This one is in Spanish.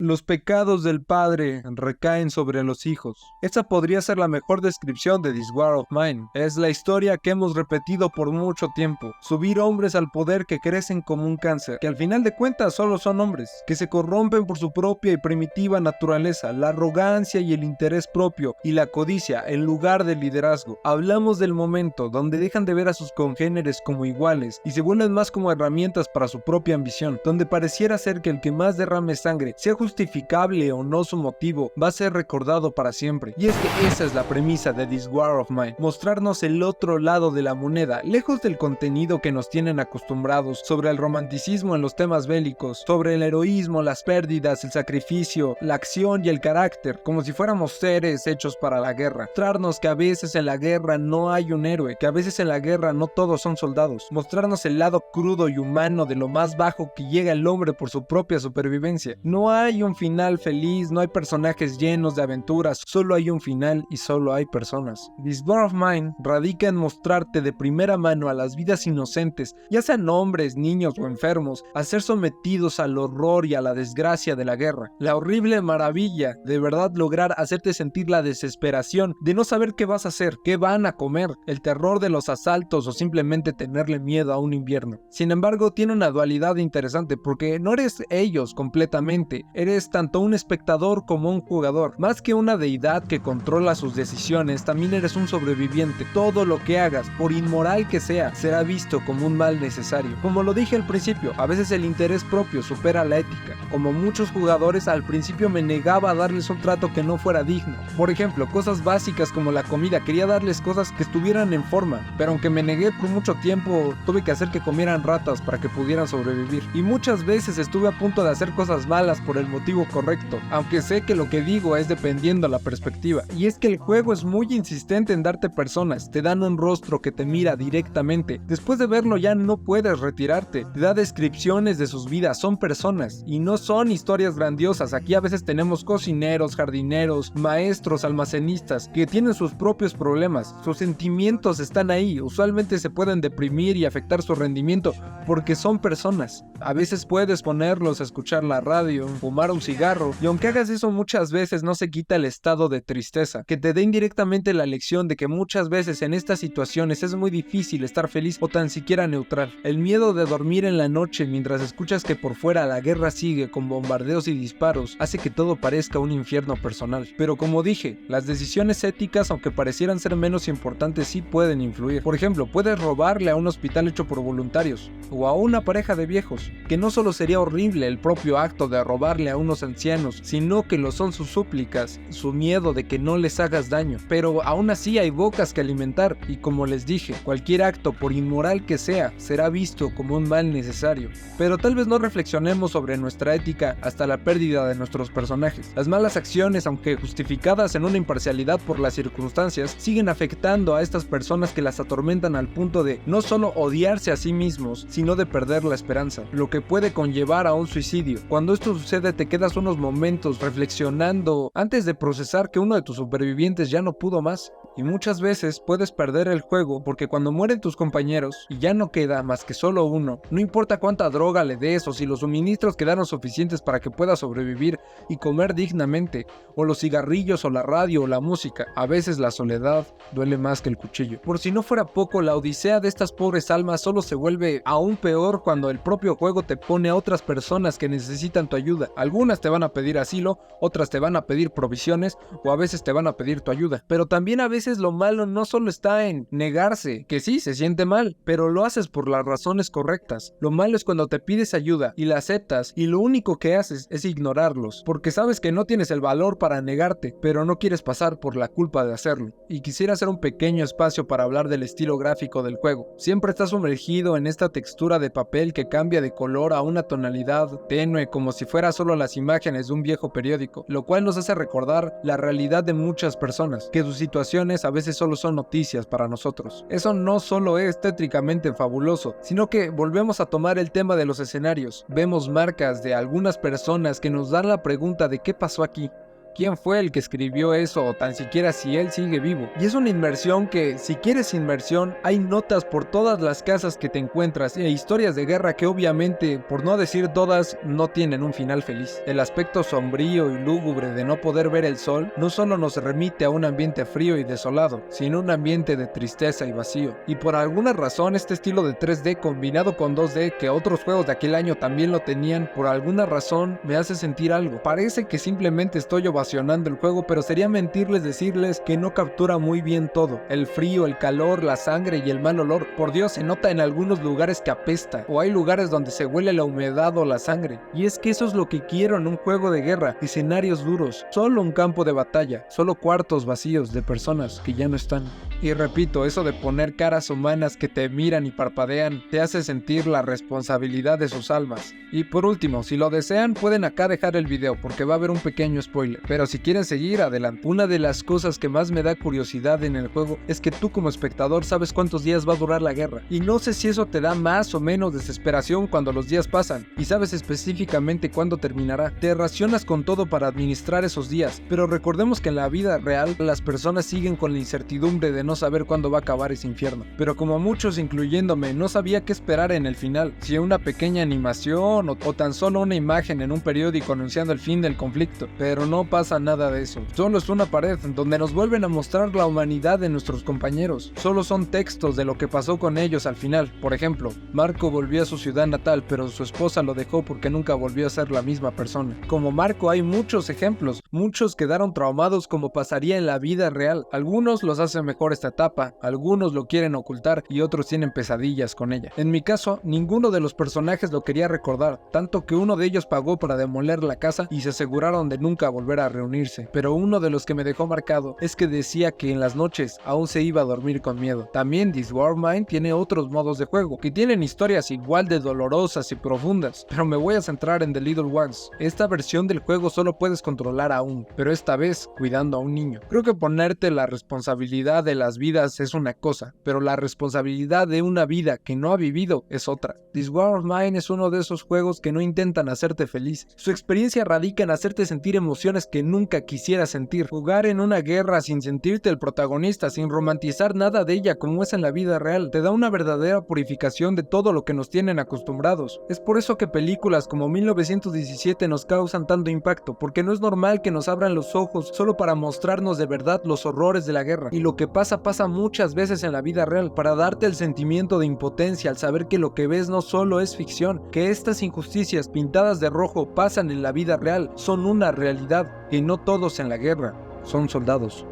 Los pecados del padre recaen sobre los hijos. Esa podría ser la mejor descripción de This War of Mine. Es la historia que hemos repetido por mucho tiempo. Subir hombres al poder que crecen como un cáncer, que al final de cuentas solo son hombres, que se corrompen por su propia y primitiva naturaleza, la arrogancia y el interés propio, y la codicia en lugar del liderazgo. Hablamos del momento donde dejan de ver a sus congéneres como iguales y se vuelven más como herramientas para su propia ambición, donde pareciera ser que el que más derrame sangre, sea justificable o no su motivo, va a ser recordado para siempre. Y es que esa es la premisa de This War of Mine, mostrarnos el otro lado de la moneda, lejos del contenido que nos tienen acostumbrados sobre el romanticismo en los temas bélicos, sobre el heroísmo, las pérdidas, el sacrificio, la acción y el carácter, como si fuéramos seres hechos para la guerra. Mostrarnos que a veces en la guerra no hay un héroe, que a veces en la guerra no todos son soldados. Mostrarnos el lado crudo y humano de lo más bajo que llega el hombre por su propia supervivencia. No hay un final feliz, no hay personajes llenos de aventuras, solo hay un final y solo hay personas. This War of Mine radica en mostrarte de primera mano a las vidas inocentes, ya sean hombres, niños o enfermos, a ser sometidos al horror y a la desgracia de la guerra. La horrible maravilla de verdad lograr hacerte sentir la desesperación de no saber qué vas a hacer, qué van a comer, el terror de los asaltos o simplemente tenerle miedo a un invierno. Sin embargo, tiene una dualidad interesante porque no eres ellos completamente, eres tanto un espectador como un jugador. Más que una deidad que controla sus decisiones, también eres un sobreviviente. Todo lo que hagas, por inmoral que sea, será visto como un mal necesario. Como lo dije al principio, a veces el interés propio supera la ética. Como muchos jugadores, al principio me negaba a darles un trato que no fuera digno. Por ejemplo, cosas básicas como la comida, quería darles cosas que estuvieran en forma, pero aunque me negué por mucho tiempo, tuve que hacer que comieran ratas para que pudieran sobrevivir. Y muchas veces estuve a punto de hacer cosas malas por el motivo correcto, aunque sé que lo que digo es dependiendo la perspectiva. Y es que el juego es muy insistente en darte personas, te dan un rostro que te mira directamente. Después de verlo ya no puedes retirarte, te da descripciones de sus vidas, son personas y no son historias grandiosas. Aquí a veces tenemos cocineros, jardineros, maestros, almacenistas que tienen sus propios problemas, sus sentimientos están ahí, usualmente se pueden deprimir y afectar su rendimiento porque son personas. A veces puedes ponerlos a escuchar la radio, fumar un cigarro, y aunque hagas eso muchas veces no se quita el estado de tristeza, que te dé indirectamente la lección de que muchas veces en estas situaciones es muy difícil estar feliz o tan siquiera neutral. El miedo de dormir en la noche mientras escuchas que por fuera la guerra sigue con bombardeos y disparos hace que todo parezca un infierno personal. Pero como dije, las decisiones éticas, aunque parecieran ser menos importantes, sí pueden influir. Por ejemplo, puedes robarle a un hospital hecho por voluntarios o a una pareja de viejos, que no solo sería horrible el propio acto de robarle a unos ancianos, sino que lo son sus súplicas, su miedo de que no les hagas daño. Pero aún así hay bocas que alimentar y como les dije, cualquier acto, por inmoral que sea, será visto como un mal necesario. Pero tal vez no reflexionemos sobre nuestra ética hasta la pérdida de nuestros personajes. Las malas acciones, aunque justificadas en una imparcialidad por las circunstancias, siguen afectando a estas personas que las atormentan al punto de no solo odiarse a sí mismos, sino de perder la esperanza, lo que puede conllevar a un suicidio. Cuando esto sucede te quedas unos momentos reflexionando antes de procesar que uno de tus supervivientes ya no pudo más. Y muchas veces puedes perder el juego porque cuando mueren tus compañeros y ya no queda más que solo uno, no importa cuánta droga le des o si los suministros quedaron suficientes para que pueda sobrevivir y comer dignamente, o los cigarrillos o la radio o la música, a veces la soledad duele más que el cuchillo. Por si no fuera poco, la odisea de estas pobres almas solo se vuelve aún peor cuando el propio juego te pone a otras personas que necesitan tu ayuda. Algunas te van a pedir asilo, otras te van a pedir provisiones o a veces te van a pedir tu ayuda. Pero también a veces lo malo no solo está en negarse, que sí, se siente mal, pero lo haces por las razones correctas. Lo malo es cuando te pides ayuda y la aceptas y lo único que haces es ignorarlos, porque sabes que no tienes el valor para negarte, pero no quieres pasar por la culpa de hacerlo. Y quisiera hacer un pequeño espacio para hablar del estilo gráfico del juego. Siempre está sumergido en esta textura de papel que cambia de color a una tonalidad tenue como si fuera solo las imágenes de un viejo periódico, lo cual nos hace recordar la realidad de muchas personas, que sus situaciones a veces solo son noticias para nosotros. Eso no solo es tétricamente fabuloso, sino que volvemos a tomar el tema de los escenarios. Vemos marcas de algunas personas que nos dan la pregunta de qué pasó aquí. quién fue el que escribió eso o tan siquiera si él sigue vivo. Y es una inmersión que, si quieres inmersión, hay notas por todas las casas que te encuentras e historias de guerra que obviamente, por no decir todas, no tienen un final feliz. El aspecto sombrío y lúgubre de no poder ver el sol no solo nos remite a un ambiente frío y desolado, sino un ambiente de tristeza y vacío. Y por alguna razón este estilo de 3D combinado con 2D, que otros juegos de aquel año también lo tenían, por alguna razón me hace sentir algo. Parece que simplemente estoy ovacionando el juego, pero sería mentirles decirles que no captura muy bien todo. El frío, el calor, la sangre y el mal olor. Por Dios, se nota en algunos lugares que apesta, o hay lugares donde se huele la humedad o la sangre. Y es que eso es lo que quiero en un juego de guerra, escenarios duros, solo un campo de batalla, solo cuartos vacíos de personas que ya no están. Y repito, eso de poner caras humanas que te miran y parpadean, te hace sentir la responsabilidad de sus almas. Y por último, si lo desean, pueden acá dejar el video porque va a haber un pequeño spoiler. Pero si quieren seguir, adelante. Una de las cosas que más me da curiosidad en el juego es que tú como espectador sabes cuántos días va a durar la guerra. Y no sé si eso te da más o menos desesperación cuando los días pasan, y sabes específicamente cuándo terminará. Te racionas con todo para administrar esos días, pero recordemos que en la vida real las personas siguen con la incertidumbre de no saber cuándo va a acabar ese infierno. Pero como muchos, incluyéndome, no sabía qué esperar en el final, si una pequeña animación o tan solo una imagen en un periódico anunciando el fin del conflicto. Pero no pasa nada de eso, solo es una pared donde nos vuelven a mostrar la humanidad de nuestros compañeros. Solo son textos de lo que pasó con ellos al final. Por ejemplo, Marco volvió a su ciudad natal, pero su esposa lo dejó porque nunca volvió a ser la misma persona. Como Marco hay muchos ejemplos, muchos quedaron traumados como pasaría en la vida real. Algunos los hacen mejor esta etapa, algunos lo quieren ocultar y otros tienen pesadillas con ella. En mi caso, ninguno de los personajes lo quería recordar, tanto que uno de ellos pagó para demoler la casa y se aseguraron de nunca volver a reunirse. Pero uno de los que me dejó marcado es que decía que en las noches aún se iba a dormir con miedo. También This War of Mine tiene otros modos de juego que tienen historias igual de dolorosas y profundas, pero me voy a centrar en The Little Ones. Esta versión del juego solo puedes controlar a uno, pero esta vez cuidando a un niño. Creo que ponerte la responsabilidad de las vidas es una cosa, pero la responsabilidad de una vida que no ha vivido es otra. This War of Mine es uno de esos juegos que no intentan hacerte feliz. Su experiencia radica en hacerte sentir emociones que nunca quisieras sentir. Jugar en una guerra sin sentirte el protagonista, sin romantizar nada de ella como es en la vida real, te da una verdadera purificación de todo lo que nos tienen acostumbrados. Es por eso que películas como 1917 nos causan tanto impacto, porque no es normal que nos abran los ojos solo para mostrarnos de verdad los horrores de la guerra. Y lo que pasa muchas veces en la vida real, para darte el sentimiento de impotencia al saber que lo que ves no solo es ficción, que estas injusticias pintadas de rojo pasan en la vida real, son una realidad, y no todos en la guerra son soldados.